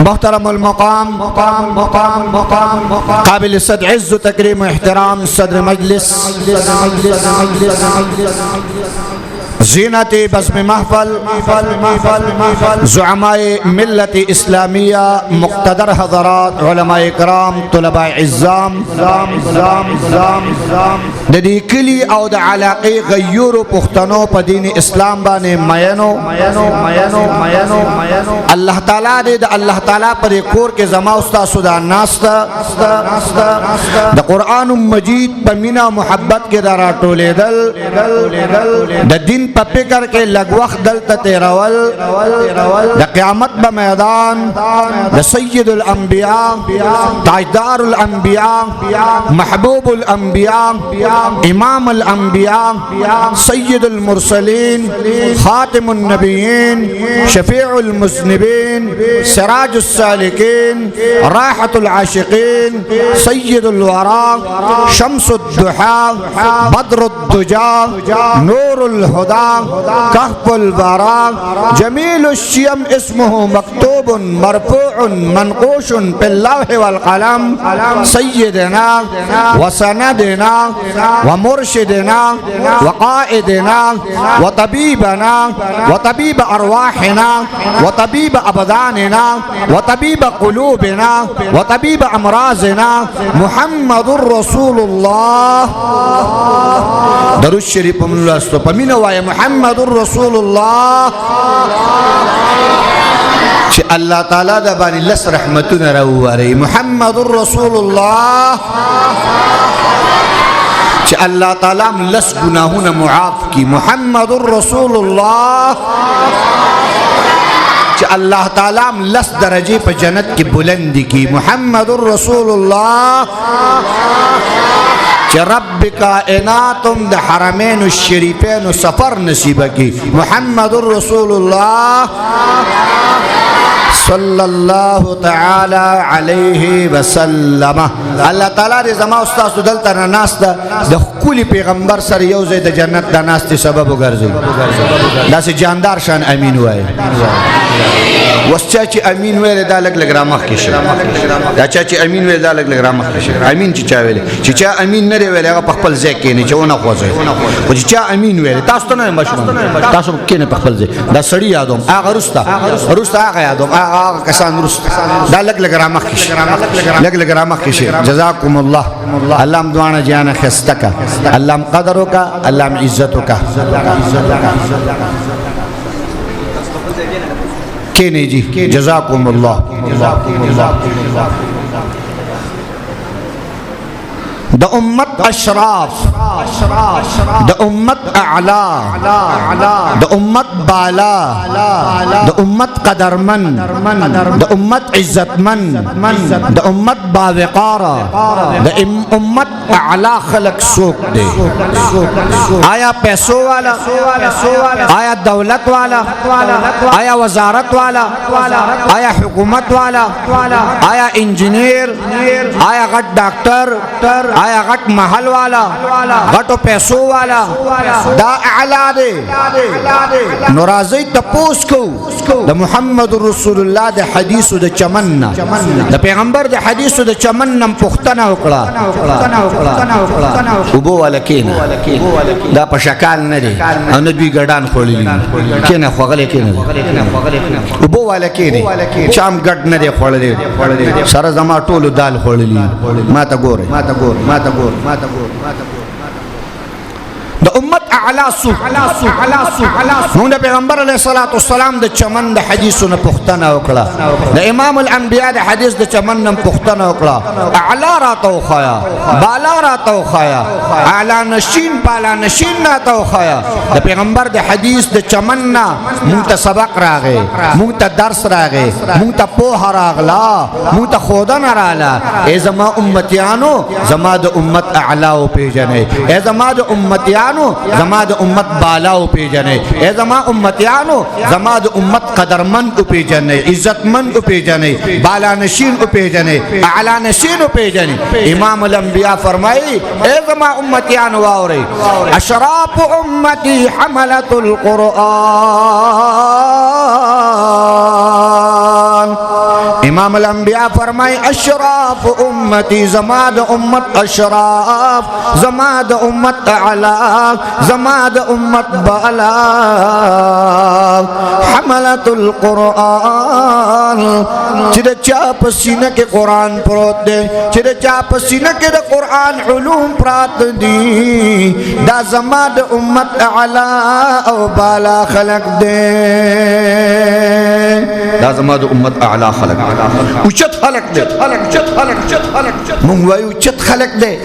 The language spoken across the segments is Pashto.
محترم المقام قابل الصدر عز وتكريم واحترام صدر مجلس زینت بزم محفل زعماء ملت اسلامیہ مقتدر حضرات علماء اکرام طلباء عزام د دې کلی او د علاقه غیور پښتنو په دین اسلام باندې مینو الله تعالی دې د الله تعالی پر کور کې زما استاد سودا ناستا د قران مجید په مینا محبت کې دارا ټولیدل د دین په فکر کې لږ وخت دلته تیرول د قیامت په میدان د سید الانبیاء تاجدار الانبیاء محبوب الانبیاء امام الانبیاء سید المرسلین خاتم النبیین شفیع المذنبین سراج السالکین راحة العاشقین سید الورى شمس الضحى بدر الدجى نور الهدى كهف البراء جميل الشيم اسمه مكتوب مرفوع منقوش باللوح والقلم سيدنا وسندنا ومرشدنا وقائدنا وطبيبنا وطبيب أرواحنا وطبيب أبداننا وطبيب قلوبنا وطبيب أمراضنا محمد رسول الله درود شریف من الله پمینه وای محمد رسول الله چې الله تعالی د باندې لس رحمتونه راووري محمد رسول الله چې الله تعالی لس گناهونه معاف کی محمد رسول الله چې الله تعالی لس درجه په جنت کې بلند کی محمد رسول الله کہ رب کائناتم د حرمین الشریفین سفر نصیب کی محمد رسول اللہ صلی اللہ تعالی علیہ وسلم اللہ تعالی دې زما استاد دلته ناست د خولي پیغمبر سره یو ځای د جنت د ناست سبب وګرځي داسې جاندار شان امین وای وسچا چې امین ویل دا لګ را مخ کې شي دا چې امین ویل دا لګ را مخ کې شي امین چې چا ویل چې چا امین نه ویل هغه په خپل ځای کې نه چونه خوځي او چې چا امین ویل تاسو ته نه مشهور تاسو کې نه په خپل ځای دا سړی یادوم هغه رستا هغه یادوم هغه کسان رستا دا لګ را مخ کې شي لګ را مخ کې شي جزاکم الله الله مدوانه جان خستک الله قدرک الله عزتک کینی جی جزاکم اللہ دا امت اشراف دا امت اعلا دا امت بالا دا امت قدرمن دا امت عزتمن دا امت باوقارا دا امت اعلا خلق سوک دے آیا پیسوں والا آیا دولت والا آیا وزارت والا آیا حکومت والا آیا انجینئر آیا غٹ ڈاکٹر آیا غٹ محل والا غٹو پیسو والا دا اعلا دے نرازی تپوس کو دا محمد رسول اللہ دا حدیث دا چمننا دا پیغمبر دا حدیث دا چمننا پختنا اکڑا ابو والا کینا دا پشکال ندے او ندوی گردان خوڑی لی کینا خوغلے کینا ابو والا کینا چام گرد ندے خوڑی لی سر زمان طول دال خوڑی لی ما تا گورے دا امت اعلا سوک مونږ د پیغمبر علیہ الصلوۃ والسلام د چمن د حدیثونو پختنه وکړه د امام الانبیاء د حدیث د چمن نم پختنه وکړه اعلا راته وخایا بالا راته وخایا اعلا نشین بالا نشین راته وخایا د پیغمبر د حدیث د چمن نه مونږ ته سبق راغی مونږ ته درس راغی مونږ ته پوهه راغلا مونږ ته خودنه رااله ای زما امتیانو زما د امت اعلا او پیژنې ای زما د امتیانو زما د امت بالاو پیجنے اے زما امتیانو زما د امت قدرمن او پیجنے عزتمن او پیجنے بالا نشین او پیجنے اعلی نشین او پیجنے امام الانبیاء فرمائی اے زما امتیانو واورے اشراف امتی حملت القرآن امام الانبیاء فرمائی اشراف امتی زماد امت اشراف زماد امت اعلا زماد امت بالا حملت القرآن چد چاپ سینہ کے قرآن پروت دے چد چاپ سینہ کے دا قرآن علوم پرات دی دا زماد امت اعلا او بالا خلق دے دا زماد امت اعلا خلق اچت خلق دے مونگ وایو اچت خلق دے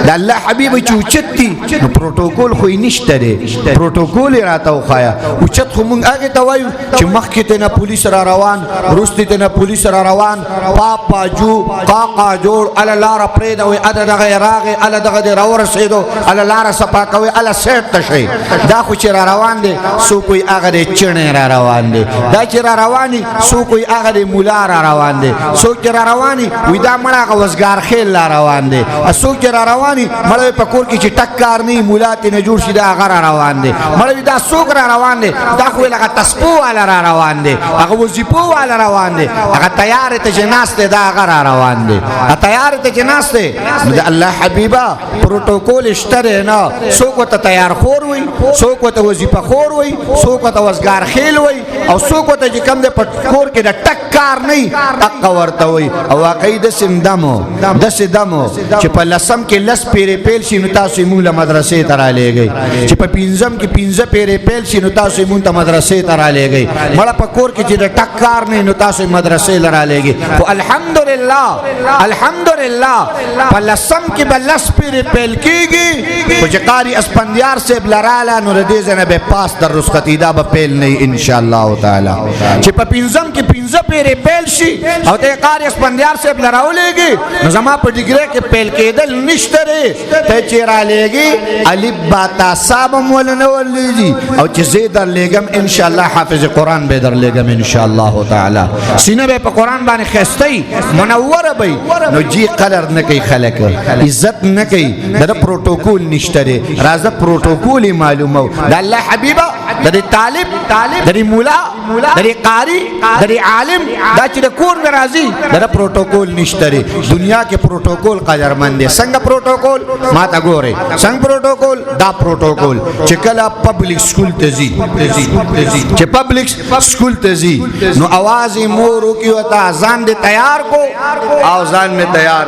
دا اللہ حبیب چو اچت تی نو پروٹوکول خوی نشتا دے پروٹوکول راتاو خوایا اچت خو مونگ آگے تا وایو چی مخی تینا پولیس را روان رستی تینا پولیس را روان پاپا جو قاقا جوڑ علا لارا پریدوی عدا دغی راغی علا دغی راور سیدو علا لارا سپاکوی علا سیٹ تشوی دا خو چی را روان دے سو کوئی آگا دے چنے را روان دے دا چی را روانی سو کوئی آگا دے مولا را روان دے سو چی را روانی وی دا مڑا کا وزگار خیل لا روان دے سو چی را روانی مڑوی پکور کی چی ٹکار نہیں مولا تی نجور شی دا آگا را روان دے مڑوی دا سوک را روان دے دا خوی لگا تسپو والا را روان دے اگا وزیپو والا روان دے اگا تیار تا جناس دے دا آگا را روان دے تیار تا جناس دے دا اللہ حبیبہ پروٹوکول اشترے نا سوکو تا تیار خور ہوئی سوکو تا وزیپا خور ہوئی سوکو تا وزگار خیل ہوئی او سوکو تا جکم دے پٹکور کے دا ٹکار نہیں اقا ورطا ہوئی او واقعی دسم دمو چی پا لسم کے لس پیرے پیل شی نتاسوی مولا مدرسے ترا لے گئی چی پا پینزم کی پینزہ پیرے پیل شی نتاسوی مونتا مدرسے ترا لے گئی مڑا پا کور کی چی دا ٹکار نہیں نتاسوی مدرسے لرا لے گئی تو الحمدللہ پا لسم کی با لس پیرے پیل کی گی تو جکاری اسپندیار سے بلرالا نردیزن بے پاس در رسختی دا با پیل نہیں انشاءاللہ تعالی چی پا پینزم کی پینزہ پیرے پیل شی او تے قاری اسپندیار سے بلراو لے گی نظامہ پا ڈگرے کے پیل کے دل نشترے تے چیرا لے گی علیب باتا سابم ولنول لے جی او چی زیدر لے گم انشاءاللہ حافظ قرآن بے در لے گم انشاءاللہ تعالی سینہ بے پا قرآن بانے خیستی منور بھئی نو جی قدر نکی خلق عزت نکی در پروٹوکول نشترے رازہ پروٹوکولی معلوم ہو دا اللہ حبیبہ در طالب در مولا در قاری در عالم دا چی کور میں رازی در پروٹوکول نشترے دنیا کے پروٹوکول قدر مندے سنگ پروٹوکول ماتا گورے سنگ پروٹوکول دا پروٹوکول چکلا پبلک سکول تزی چی پبلک سکول تزی نو آوازی مورو کی وطا زان دے تیار کو آوزان میں تیار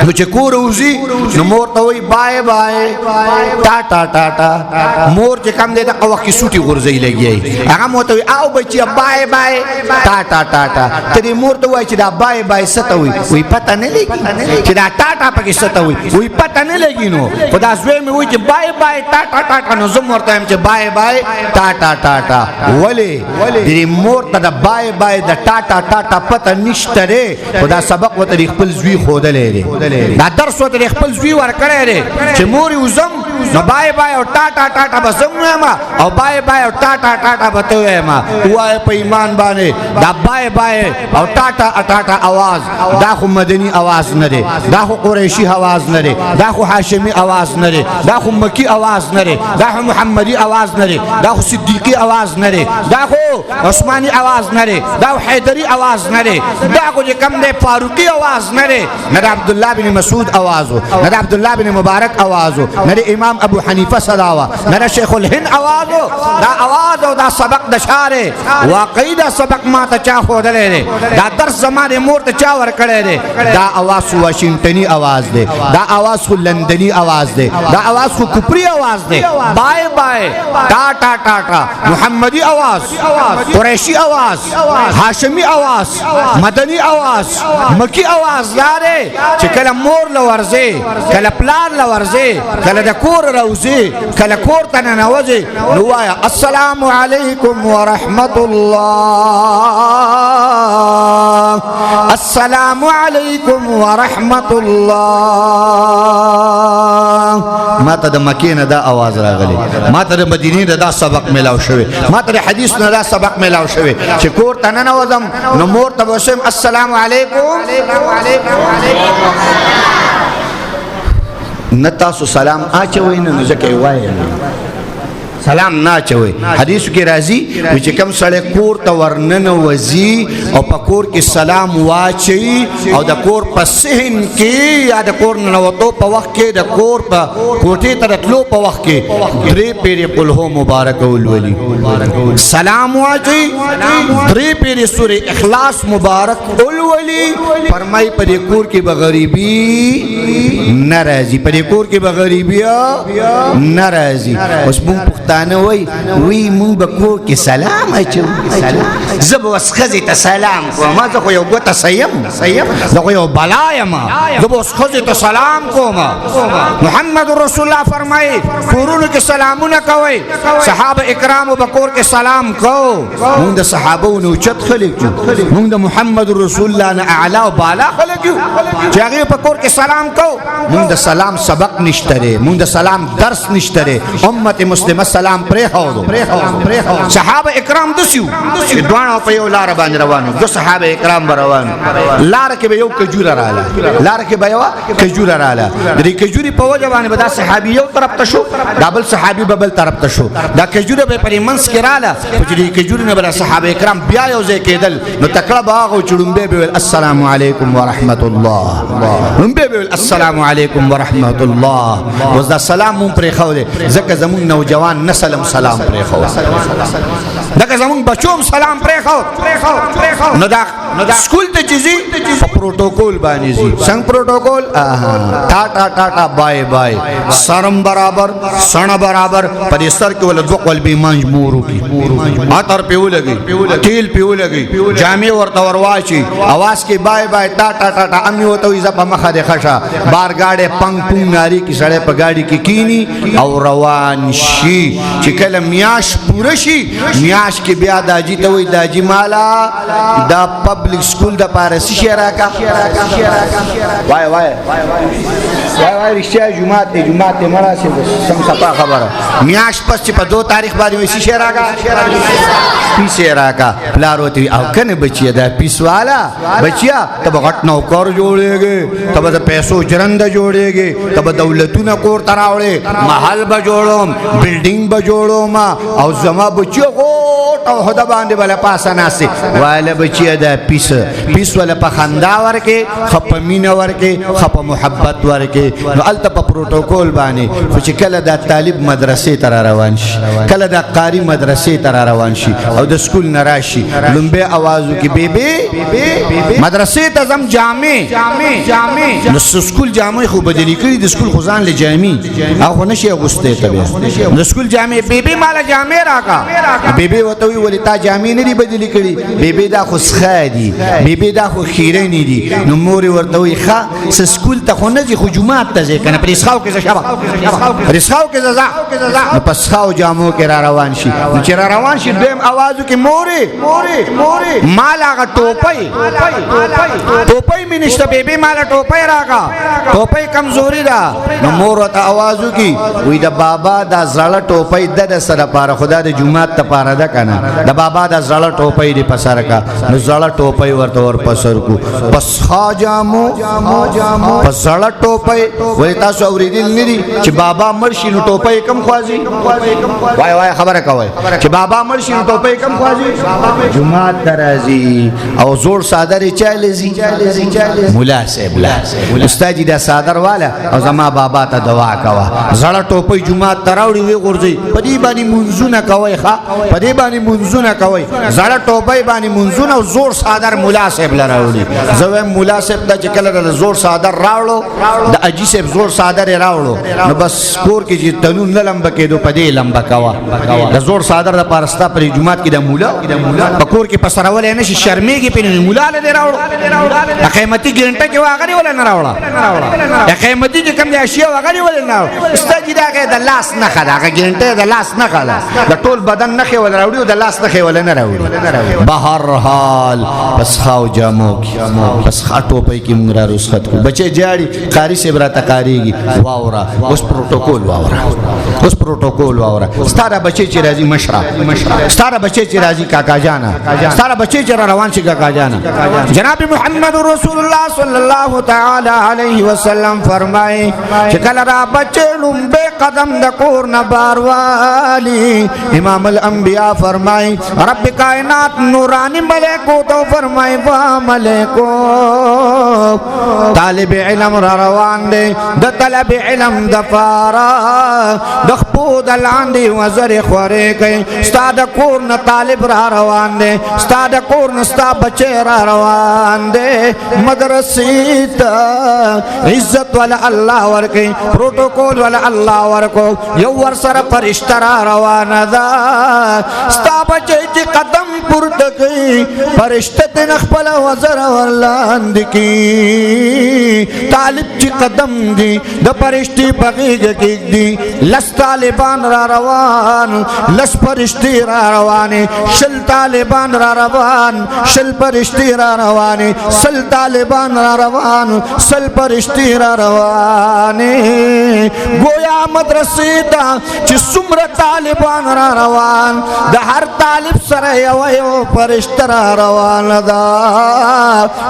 نو چکو روزی نو مور توی بائے بائے ٹاٹا ٹاٹا مور چکم دے دا وقت کی سوٹی غرزی لگی ہے اگا مور توی آو بچی بائے بائے ٹاٹا ٹاٹا تیری مور توی چی دا بائے بائے ستا ہوئی وی پتہ نہیں لگی چی دا ٹاٹا پاکی ستا ہوئی وی پتہ نہیں لگی نو خدا زوے میں ہوئی چی بائے بائے ٹاٹا ٹاٹا نو زم مورتا ہم چی بائے بائے ٹاٹا ٹاٹا ولی تیری مور تا دا بائے بائے دا ٹاٹا ٹاٹا پتہ نشترے خدا سبق و تاریخ پل زوی خود لے رے دا درس و تاریخ پل زوی ورکڑے رے چی موری وزم نو بائے بائے اور ٹاٹا ٹاٹا بزم نویما اور بائے بائے اور ٹاٹا ٹاٹا بتویما ہوا ہے پا ایمان بانے دا بائے بائے اور ٹاٹا ٹاٹا آواز دا خو مدنی آواز نرے دا خو قریشی آواز نرے دا خو حاشمی آواز نرے دا خو مکی آواز نرے دا خو محمدی آواز نرے دا خو صدیقی آواز نرے دا خو عثمانی آواز نرے دا خو حیدری آواز نرے دا خو جے کم دے فاروقی آواز نرے نرے عبداللہ بن مسعود آوازو نرے عبداللہ بن مبارک آوازو نرے امام ابو حنیفہ صداوا نرے شیخ الہند آوازو دا آوازو دا سبق دشارے واقعی دا سبق ما تا چاہ خود لے رے دا درس زمانے مور تا چاہ ورکڑے رے دا آواز واشنگٹنی آواز دے دا آواز کو لندنی آواز دے دا آواز کو کپری آواز دے بائے بائے ٹاٹا ٹاٹا محمدی آواز قریشی آواز حاشمی آواز مدنی آواز مکی آواز یارے چکل مور لورزے کل پلان لورزے کل دکور روزے کل کور تننوزے نوایا السلام علیکم ورحمت اللہ السلام علیکم ورحمت اللہ ما تا دا مکین دا آواز را غلی ما تا دا مدینی دا سبق ملاو شوی ما تا دا حدیث دا سبق ملاو شوی چه کور تننوزم نمور تا بسیم السلام علیکم نتاسو سلام آچه وین نزکی وائی سلام نه چوي حدیث کې راځي چې کوم سړی کور ته ورننه وځي او په کور کې سلام واچي او د کور په صحن کې یا د کور نه وته په وخت کې د کور په کوټې ته تلو په وخت کې درې پیری قل هو مبارک ولولي سلام واچي درې پیری سورې اخلاص مبارک ولولي فرمای په دې کور کې به غریبي ناراضي په دې کور کې به غریبي ناراضي اوس مونږ پښتانه وای مونږ به کور کې سلام اچو زه به اوس ښځې ته سلام کوم زه خو یو ګوته سیم زه خو یو بلا یم زه به اوس ښځې ته سلام کوم محمد رسول الله فرمایي کورونو کې سلامونه کوئ صحابه اکرامو به کور کې سلام کو مونږ د صحابو نه اوچت خلک یو مونږ د محمد رسول الله نه اعلی او بالا خلک یو چې هغې په کور کې سلام کو مونږ د سلام سبق نشته دی مونږ د سلام درس نشته دی امت مسلمه سلام پرېښودو صحابه اکرام داسې وو چې دواړه په یو لاره باندې روان وو دو صحابه اکرام به روان لاره کې به یو کجوره راله لاره کې به یوه کجوره راله د دې کجورې په وجه باندې به دا صحابي یو طرف ته شو دا بل صحابي به بل طرف ته شو دا کجوره به پرې منځ کې راله خو چې دې کجورې نه به صحابه اکرام بیا یو ځای کېدل نو تکړه به هغه چې ړومبی به ویل السلام علیکم ورحمت الله ړومبی به ویل السلام علیکم ورحمت الله اوس دا سلام مونږ پرېښودی ځکه زمونږ نوجوان نسل هم سلام پرېښود ځکه زمونږ بچو هم سلام پرېښود نو دا سکول ته چې ځي په پروټوکول باندې ځي څنګه پروټوکول ټاټا ټاټا بای بای سرم برابر سڼه برابر په دې سر کې ول دوه قلبي مانج مورو کی عطر په ولګي تیل په ولګي جامې ورته ورواچي اواز کې بای بای ټاټا ټاټا امي وته وي زپ مخه د خشه بار گاډي پنګ پنګ ناری کی سړی په گاډي کې کینی او روان شي چې کله میاش پوره شي میاش کې بیا داجی ته وي داجی مالا دا پبلک سکول د پارسی شراکا وای رښتیا جمعه ته مراسم سم صفه خبره میاش پس چې په 2 تاریخ باندې وي شراکا پیسې راکا پلاروتی او کنه بچیا دا پیسوالا بچیا تب غټ نوکر جوړېږي تب د پیسو جرند جوړېږي تب دولتونه کور تراوړي محل به جوړوم بلډینګ به جوړوم او زما بچیا غوټ او هدا باندې بل پاسه ناسي واله بچیا دا پیس ولا په خندا ورکه خپ مینه ورکه خپ محبت ورکه نو الته په پروتوکول باندې چې کله دا طالب مدرسې تر روان شي کله دا قاری مدرسې تر روان شي او د سکول نراشي لمبه आवाजو کې بیبي مدرسې ته زم جامع نو سکول جامع خو بدلی کړي د سکول خزان له جامع هغه نشي اغوسته تبه د سکول جامع بیبي مال جامع راکا بیبي وته وی ولې تا جامع نه دی بدلی کړي بیبي دا خو خادي بیبي دا خو خیرنی دي نو مور ورته وی ښه سکول ته خو نه دي خو جمعه ته ځي کنه پرېسخاو کې شبا پرېسخاو کې زړه نو پسخاو جامو کې را روان شي چې را روان شي دیم आवाजو کې مورې مال هغه ټوپۍ مې نشته بیبي مال ټوپۍ راکا ټوپۍ کمزوري ده نو مور ته आवाजو کې وی د بابا دا زړه ټوپۍ د سره پاره خدا د جمعه ته پاره ده کنه د بابا دا زړه ټوپۍ دی پسر کا نو زړه ټوپۍ ورته ور پسر کو پس خا جامو پس زړه ټوپۍ وای تاسو اوریدل ندي چې بابا مرشي نو ټوپۍ کم خوازي وای خبره کوي چې بابا مرشي نو ټوپۍ کم خوازي جمعه درازي او زور صادر چالزي مولا صاحب استاد دا صادر والا او زما بابا ته دعا کوا زړه ټوپۍ جمعه تراوړي وی ورځي پدی باندې منځونه کوي ښا پدی باندې منځونه کوي زړه ټوپۍ باندې منځونه او زور صادر مولا صاحب لراوړي زوی مولا صاحب د چکل د زور صادر راوړو د اجي صاحب زور صادر راوړو نو بس کور کې چې تنون لمبه کېدو پدی لمبه کوا د زور صادر د پارستا پر جمعه کې د مولا په کور کې پسرول نه شي شرمېږي په مولا له راوړو قیمتي ګنټه کې واغري ولا نه راوړه قیمتي چې کوم دی اشیاء واغري ولا نه استاد دا د لاس نه خلا ګنټه د لاس نه خلا د ټول بدن نه ولا راوړي د لاس نه خېول نه راوړي بهر حال بس خاو جامو بس خاټو پې کې موږ را رسخت کو بچي جاړي قاری سے برا تقاریږي واورا اوس پروتوکول واورا ستاره بچي چې راځي مشره ستاره بچي چې راځي کاکا جانا ستاره بچي چې روان شي کاکا جانا جناب محمد رسول الله صلی الله تعالی علیه وسلم فرمایي چې کله را بچي لومبه قدم د کور نه باروالی امام الانبیاء فرمایي رب کائنات نورانی ملائکو تو فرمایي وا ملائکو طالب علم را روان دی د طلب علم د فارا د خپود لاندې وزر خورې کوي ستا د کور نه طالب را روان دی ستا د کور نه ستا بچی را روان دی مدرسې ته عزت والا الله ورکوي پروتوکول والا الله ورکو یو ور سره فرشته را روانه ده ستا بچی چې قدم پورته کوي فرشته ترې خپله وزر ورلاندې کړي طالب چې قدم دي د فرشتې په غېږه کېږدي لس طالبان را روان لس فرشتې را روانې شل طالبان را روان شل فرشتې را روانې سل طالبان را روان سل فرشتې را روانې گویا مدرسې ته چې څومره طالبان را روان د هر طالب سره یو فرشته را روانه ده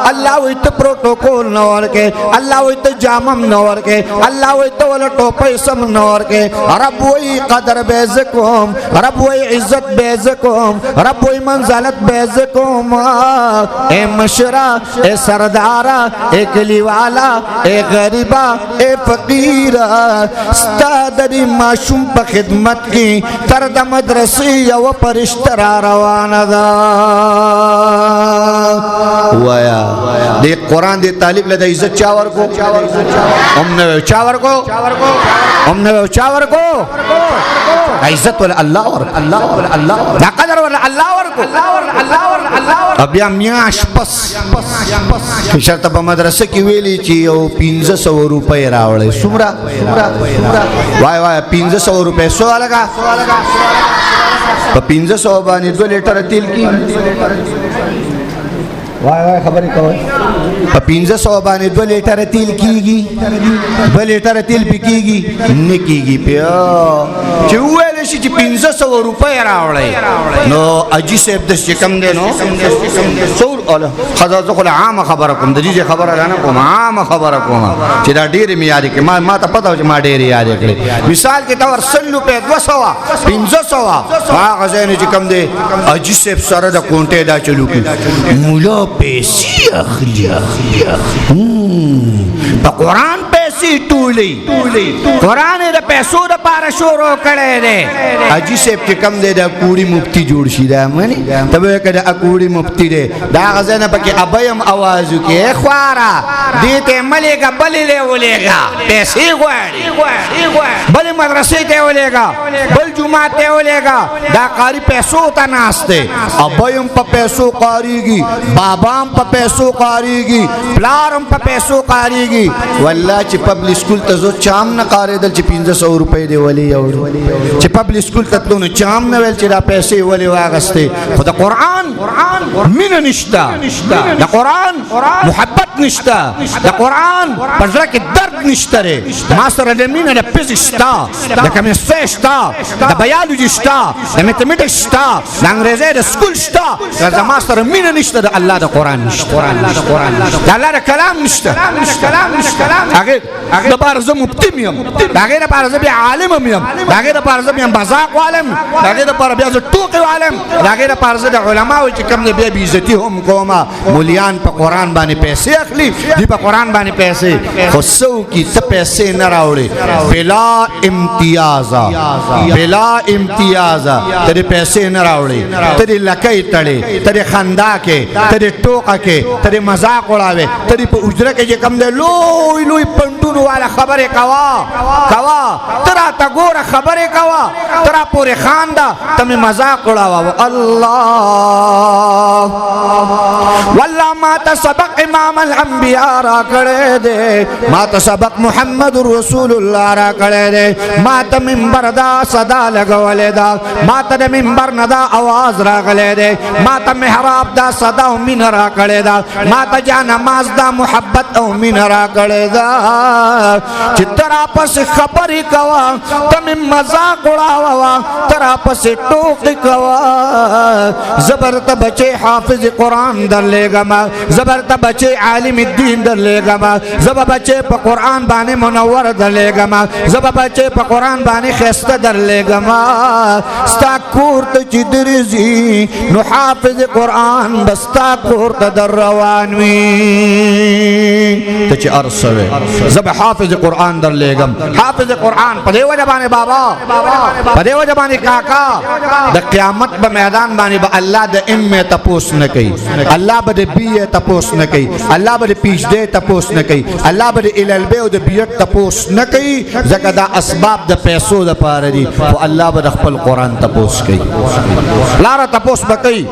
الله وایي ته پروتوکول نه ورکې الله وایي ته جامم نه ورکې الله وایي ته ولا ټوپۍ سم نه ورکې رب وایي قدر به زه کوم رب وایي عزت به زه کوم رب وایي منزلت به زه کوم اے مشرا اے سردارا اے کلیوالا اے غریبا اے فقیرا ستا د دې ماشوم په خدمت کې تر د مدرسې یو فرشته را روانه ده وایا دې قرآن دې طالب له د عزت چا ورکو هم نه چا ورکو هم نه چا ورکو عزت ولا الله ورکو دا قدر ولا الله ورکو بیا میاش پس شرط په مدرسه کې ویلي چې یو 1500 روپۍ راوړې څومره وای 1500 روپۍ سو لگا په 1500 باندې 2 لیټر تیل کې وای خبرې کوي په 1500 باندې 2 لیټر تیل کیږي 2 لیټر تیل پکېږي نه کیږي بیا چې ویل شي چې 1500 روپۍ راوړې نو اجي صاحب د کم دی نو څور اله خدا زه عام خبره کوم د دې خبره نه کوم عام خبره کوم چې دا ډېر می یاد کې ما ته پته و چې ما ډېر یاد کړې مثال کې تور 100 روپۍ 200 1500 هغه ځای چې کم دی اجي صاحب سره د کونټې دا چلو کې مولا پیسې اخلي په قرآن پیسې ټولې قرآن د پیسو دپاره شروع کړی دی حاجي صاحب چې کم دی دا کوړي مفتی جوړ شي دا مني ته به یې که دا کوړي مفتی دی دا هغه ځای نه پکې ابی هم اواز وکړي خواره دې ته یې ملېږه بلې لی ولېږه پیسې غواړي بلې مدرسې ته یې ولېږه بل جومات ته یې ولېږه دا قاري پیسو ته ناست دی ابی هم په پیسو قاریږي بابا هم په پیسو قاریږي پلار هم په پیسو قاریږي والله چې پبلک سکول ته زه چام نه قارېدل چې 1500 روپۍ دې ولې یوړې چې پبلک سکول ته تلو نو چام نه ویل چې دا پیسې ولې واغستې خو د قرآن مینه نشته د قرآن محبت نشته د قرآن په زړه کې درد نشته دی ما سره د مینه د فزیکس شته د کیمسترۍ شته د بیالوجي شته د میتھمیټکس شته د انګریزۍ د سکول شته زما سره مینه نشته د الله د قرآن نشته د الله د کلام نشته هغې دپاره زه مفتي م یم د هغې دپاره زه بیا عالم م یم د هغې دپاره زه بیا مذاق والم د هغې دپاره بیا زه ټوقې والم د هغې دپاره زه د علماو چې کوم دی بیا بېعزتي هم کوم مولیان په قرآن باندې پیسې اخلي دوی په قرآن باندې پیسې خو څه وکړي ته پیسې نه راوړې بلا امتیازه ته دې پیسې نه راوړې ته دې لکۍ تړې ته دې خندا کې ته دې ټوقه کې ته دې مذاق وړاوې ته دې په اجره کې چې کوم دی لوی پنډونو والا خبر کوا ترا تا گور خبر کوا ترا پوری خاندا تمی مذاق اڑاوا اللہ واللہ ما تا سبق امام الانبیاء را کڑے دے ما تا سبق محمد رسول اللہ را کڑے دے ما تا منبر دا صدا لگولے دا ما تا دا منبر ندا آواز را گلے دے ما تا محراب دا صدا و من را کڑے دا ما تا جا نماز دا محبت او من را کڑے دا چی ترا پس خبری کوا تمی مذاق اڑاوا ترا پس ٹوکی کوا زبرت بچے حافظ قرآن در لے گا ما زبرت بچے عالم الدین در لے گا ما زبر بچے پا قرآن بانے منور در لے گا ما زبر بچے پا قرآن بانے خیست در لے گا ما ستا کورت چی درزی نو حافظ قرآن بستا کورت در روانوی تچی عرصوے زبر حافظ قرآن در لے گا حافظ قرآن پدے وجہ بانے بابا پدے وجہ بانے کاکا دا قیامت با میدان بانے با اللہ دا ام میں تپوس نکی اللہ با دا بی تپوس نکی اللہ با دا پیش دے تپوس نکی اللہ با دا الالبے و دا بیت تپوس نکی زکا دا اسباب دا پیسو دا پار دی و اللہ با دا خپل قرآن تپوس کی لارا تپوس بکی